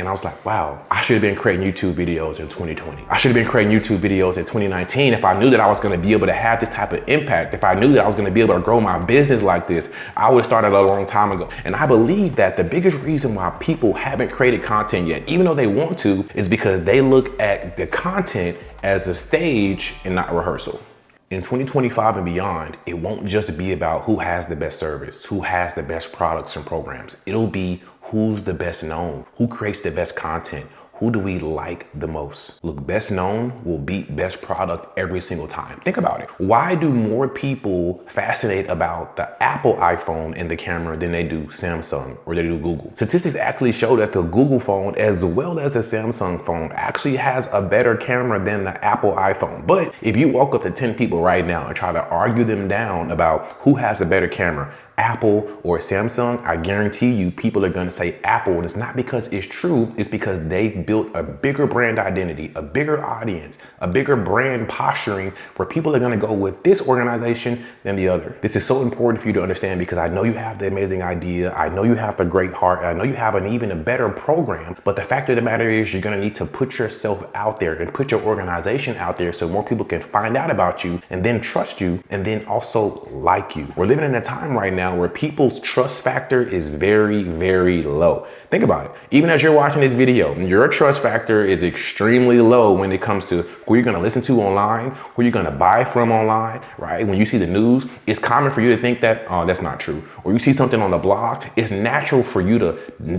And I was like, wow, I should have been creating YouTube videos in 2020. I should have been creating YouTube videos in 2019 if I knew that I was gonna be able to have this type of impact. If I knew that I was gonna be able to grow my business like this, I would have started a long time ago. And I believe that the biggest reason why people haven't created content yet, even though they want to, is because they look at the content as a stage and not rehearsal. In 2025 and beyond, it won't just be about who has the best service, who has the best products and programs. It'll be who's the best known, who creates the best content, who do we like the most? Look, best known will beat best product every single time. Think about it. Why do more people fascinate about the Apple iPhone in the camera than they do Samsung or they do Google? Statistics actually show that the Google phone as well as the Samsung phone actually has a better camera than the Apple iPhone. But if you walk up to 10 people right now and try to argue them down about who has a better camera, Apple or Samsung, I guarantee you people are gonna say Apple, and it's not because it's true, it's because they've built a bigger brand identity, a bigger audience, a bigger brand posturing where people are gonna go with this organization than the other. This is so important for you to understand because I know you have the amazing idea, I know you have the great heart, I know you have even a better program, but the fact of the matter is you're gonna need to put yourself out there and put your organization out there so more people can find out about you and then trust you and then also like you. We're living in a time right now where people's trust factor is very, very low. Think about it. Even as you're watching this video, your trust factor is extremely low when it comes to who you're gonna listen to online, who you're gonna buy from online, right? When you see the news, it's common for you to think that, oh, that's not true. Or you see something on the blog, it's natural for you to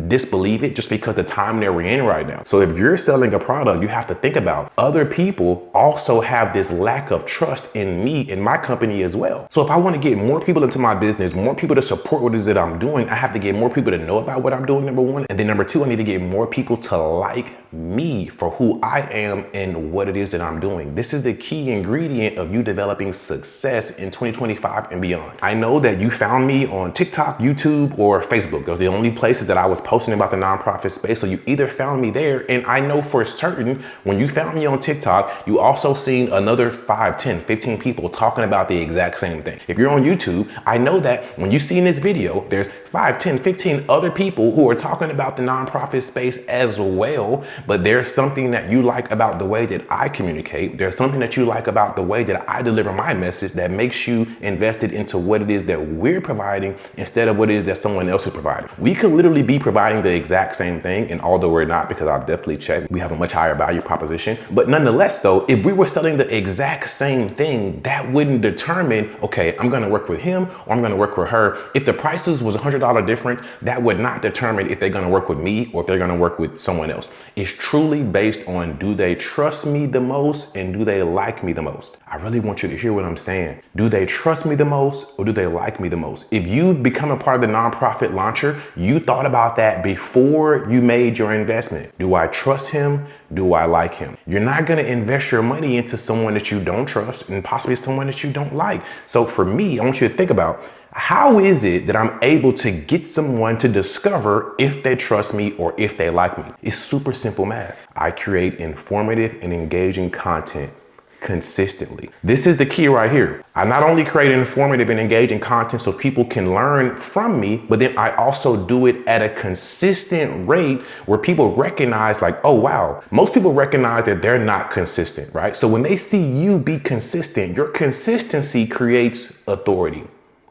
disbelieve it just because the time that we're in right now. So if you're selling a product, you have to think about other people also have this lack of trust in me, in my company as well. So if I wanna get more people into my business, more people to support what it is that I'm doing, I have to get more people to know about what I'm doing, number one. And then number two, I need to get more people to like me for who I am and what it is that I'm doing. This is the key ingredient of you developing success in 2025 and beyond. I know that you found me on TikTok, YouTube, or Facebook. Those are the only places that I was posting about the nonprofit space. So you either found me there, and I know for certain when you found me on TikTok, you also seen another 5, 10, 15 people talking about the exact same thing. If you're on YouTube, I know that when you see in this video, there's 5, 10, 15 other people who are talking about the nonprofit space as well, but there's something that you like about the way that I communicate. There's something that you like about the way that I deliver my message that makes you invested into what it is that we're providing instead of what it is that someone else is providing. We could literally be providing the exact same thing, and although we're not, because I've definitely checked, we have a much higher value proposition. But nonetheless though, if we were selling the exact same thing, that wouldn't determine, okay, I'm gonna work with him or I'm gonna work with her. If the prices was $100 difference, that would not determine if they're gonna work with me or if they're gonna work with someone else. It's truly based on, do they trust me the most and do they like me the most? I really want you to hear what I'm saying. Do they trust me the most or do they like me the most? If you become a part of the nonprofit launcher, you thought about that before you made your investment. Do I trust him? Do I like him? You're not gonna invest your money into someone that you don't trust and possibly someone that you don't like. So for me, I want you to think about, how is it that I'm able to get someone to discover if they trust me or if they like me? It's super simple math. I create informative and engaging content consistently. This is the key right here. I not only create informative and engaging content so people can learn from me, but then I also do it at a consistent rate where people recognize like, oh wow, most people recognize that they're not consistent, right? So when they see you be consistent, your consistency creates authority.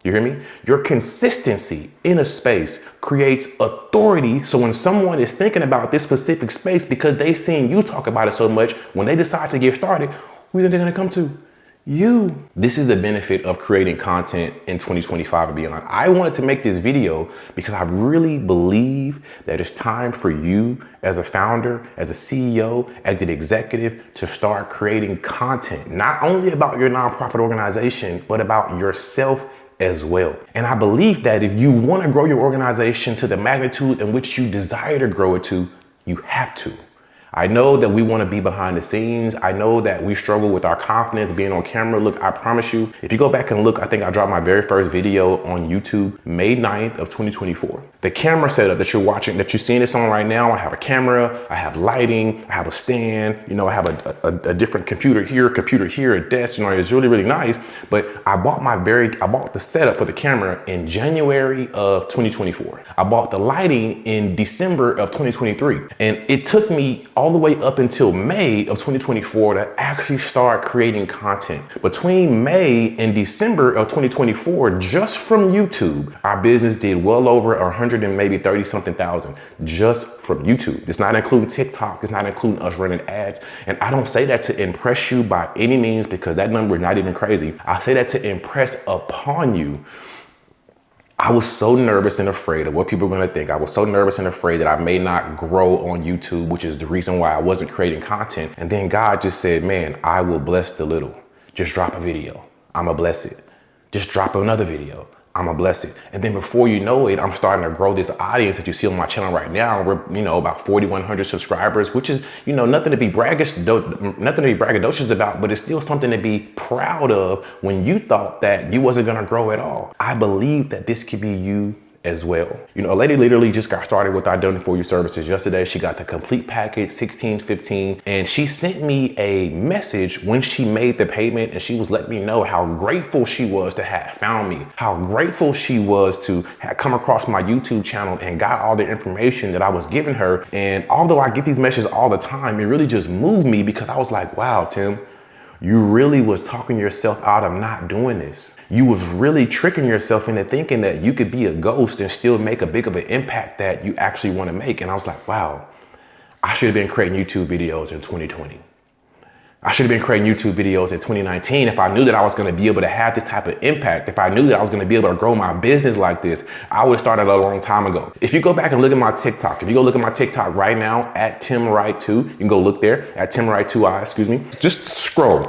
You hear me? Your consistency in a space creates authority. So when someone is thinking about this specific space because they've seen you talk about it so much, when they decide to get started, who do you think they're gonna come to? You. This is the benefit of creating content in 2025 and beyond. I wanted to make this video because I really believe that it's time for you as a founder, as a CEO, as an executive to start creating content, not only about your nonprofit organization, but about yourself as well. And I believe that if you want to grow your organization to the magnitude in which you desire to grow it to, you have to. I know that we want to be behind the scenes. I know that we struggle with our confidence being on camera. Look, I promise you, if you go back and look, I think I dropped my very first video on YouTube, May 9th of 2024. The camera setup that you're watching, that you're seeing this on right now, I have a camera, I have lighting, I have a stand, you know, I have a different computer here, a desk, you know, it's really, really nice. But I bought the setup for the camera in January of 2024. I bought the lighting in December of 2023. And it took me all the way up until May of 2024 to actually start creating content. Between May and December of 2024, just from YouTube, our business did well over 100 and maybe 30 something thousand just from YouTube. It's not including TikTok. It's not including us running ads. And I don't say that to impress you by any means, because that number is not even crazy. I say that to impress upon you. I was so nervous and afraid of what people are going to think. I was so nervous and afraid that I may not grow on YouTube, which is the reason why I wasn't creating content. And then God just said, man, I will bless the little. Just drop a video. I'ma bless it. Just drop another video. I'ma bless it. And then before you know it, I'm starting to grow this audience that you see on my channel right now. We're, you know, about 4,100 subscribers, which is, you know, nothing to be braggadocious about, but it's still something to be proud of when you thought that you wasn't gonna grow at all. I believe that this could be you as well. You know, a lady literally just got started with our Done It For You services yesterday. She got the complete package, 1615, and she sent me a message when she made the payment, and she was letting me know how grateful she was to have found me, how grateful she was to have come across my YouTube channel and got all the information that I was giving her. And although I get these messages all the time, it really just moved me, because I was like, wow, Tim, you really was talking yourself out of not doing this. You was really tricking yourself into thinking that you could be a ghost and still make a big of an impact that you actually want to make. And I was like, wow, I should have been creating YouTube videos in 2020. I should have been creating YouTube videos in 2019 if I knew that I was going to be able to have this type of impact. If I knew that I was going to be able to grow my business like this, I would have started a long time ago. If you go back and look at my TikTok, if you go look at my TikTok right now at Tim Wright 2, you can go look there at Tim Wright 2I, excuse me. Just scroll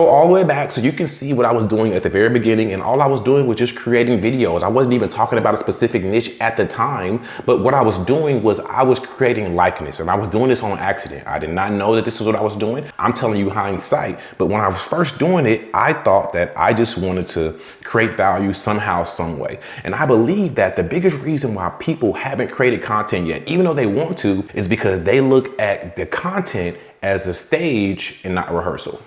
all the way back so you can see what I was doing at the very beginning. And all I was doing was just creating videos. I wasn't even talking about a specific niche at the time, but what I was doing was I was creating likeness, and I was doing this on accident. I did not know that this is what I was doing. I'm telling you hindsight, but when I was first doing it, I thought that I just wanted to create value somehow, some way. And I believe that the biggest reason why people haven't created content yet, even though they want to, is because they look at the content as a stage and not rehearsal.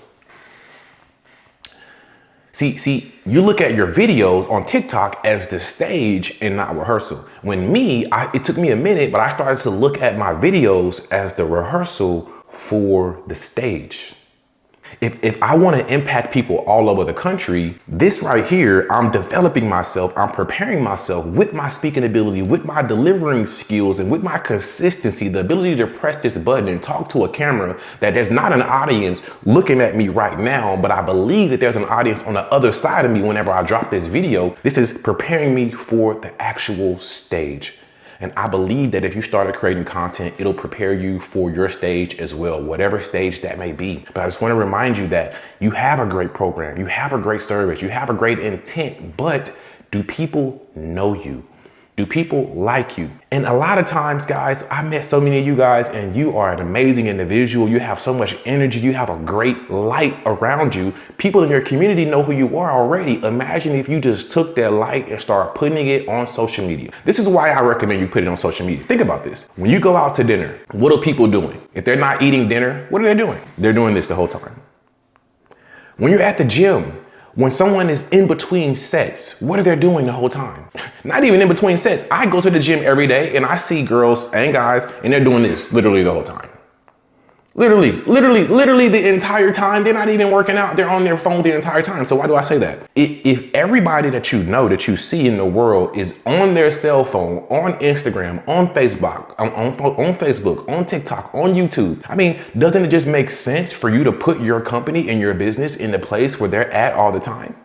See, you look at your videos on TikTok as the stage and not rehearsal. When it took me a minute, but I started to look at my videos as the rehearsal for the stage. If I want to impact people all over the country, this right here, I'm developing myself, I'm preparing myself with my speaking ability, with my delivering skills, and with my consistency, the ability to press this button and talk to a camera that there's not an audience looking at me right now, but I believe that there's an audience on the other side of me whenever I drop this video. This is preparing me for the actual stage. And I believe that if you started creating content, it'll prepare you for your stage as well, whatever stage that may be. But I just want to remind you that you have a great program, you have a great service, you have a great intent, but do people know you? Do people like you? And a lot of times, guys, I met so many of you guys, and you are an amazing individual. You have so much energy. You have a great light around you. People in your community know who you are already. Imagine if you just took that light and started putting it on social media. This is why I recommend you put it on social media. Think about this. When you go out to dinner, what are people doing? If they're not eating dinner, what are they doing? They're doing this the whole time. When you're at the gym, when someone is in between sets, what are they doing the whole time? Not even in between sets. I go to the gym every day and I see girls and guys, and they're doing this literally the whole time. Literally the entire time. They're not even working out. They're on their phone the entire time. So why do I say that? If everybody that you know, that you see in the world is on their cell phone, on Instagram, on Facebook, on TikTok, on YouTube, I mean, doesn't it just make sense for you to put your company and your business in the place where they're at all the time?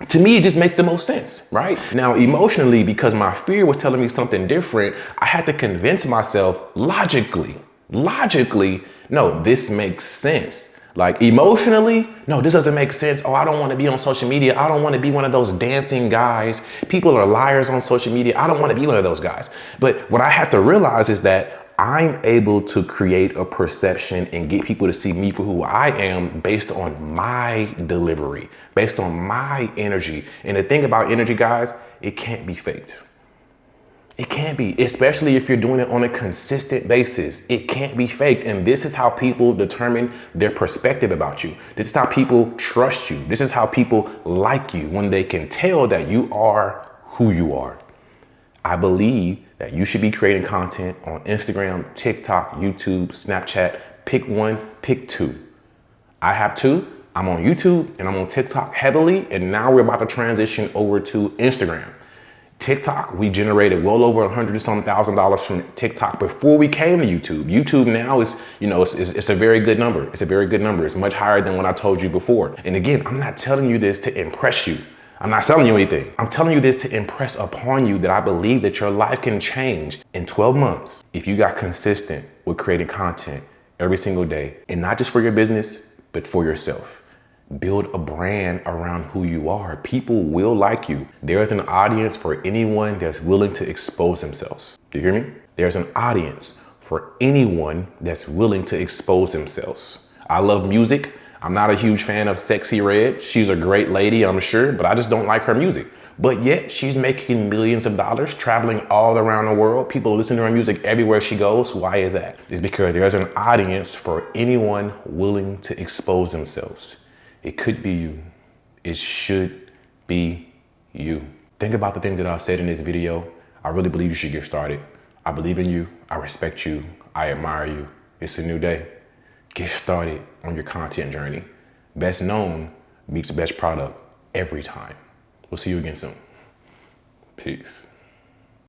To me, it just makes the most sense, right? Now, emotionally, because my fear was telling me something different, I had to convince myself logically, no, this makes sense. Like emotionally, no, this doesn't make sense. Oh, I don't want to be on social media. I don't want to be one of those dancing guys. People are liars on social media. I don't want to be one of those guys. But what I had to realize is that I'm able to create a perception and get people to see me for who I am based on my delivery, based on my energy. And the thing about energy, guys, it can't be faked. It can't be, especially if you're doing it on a consistent basis. It can't be faked. And this is how people determine their perspective about you. This is how people trust you. This is how people like you, when they can tell that you are who you are. I believe that you should be creating content on Instagram, TikTok, YouTube, Snapchat. Pick one, pick two. I have two. I'm on YouTube and I'm on TikTok heavily. And now we're about to transition over to Instagram. TikTok, we generated well over $100,000 from TikTok before we came to YouTube. YouTube now is, it's a very good number. It's a very good number. It's much higher than what I told you before. And again, I'm not telling you this to impress you. I'm not selling you anything. I'm telling you this to impress upon you that I believe that your life can change in 12 months if you got consistent with creating content every single day, and not just for your business, but for yourself. Build a brand around who you are. People will like you. There's an audience for anyone that's willing to expose themselves. Do you hear me? There's an audience for anyone that's willing to expose themselves. I love music. I'm not a huge fan of Sexy Red. She's a great lady, I'm sure, but I just don't like her music. But yet she's making millions of dollars, traveling all around the world. People listen to her music everywhere she goes. Why is that? It's because there's an audience for anyone willing to expose themselves. It could be you. It should be you. Think about the things that I've said in this video. I really believe you should get started. I believe in you. I respect you. I admire you. It's a new day. Get started on your content journey. Best known beats best product every time. We'll see you again soon. Peace.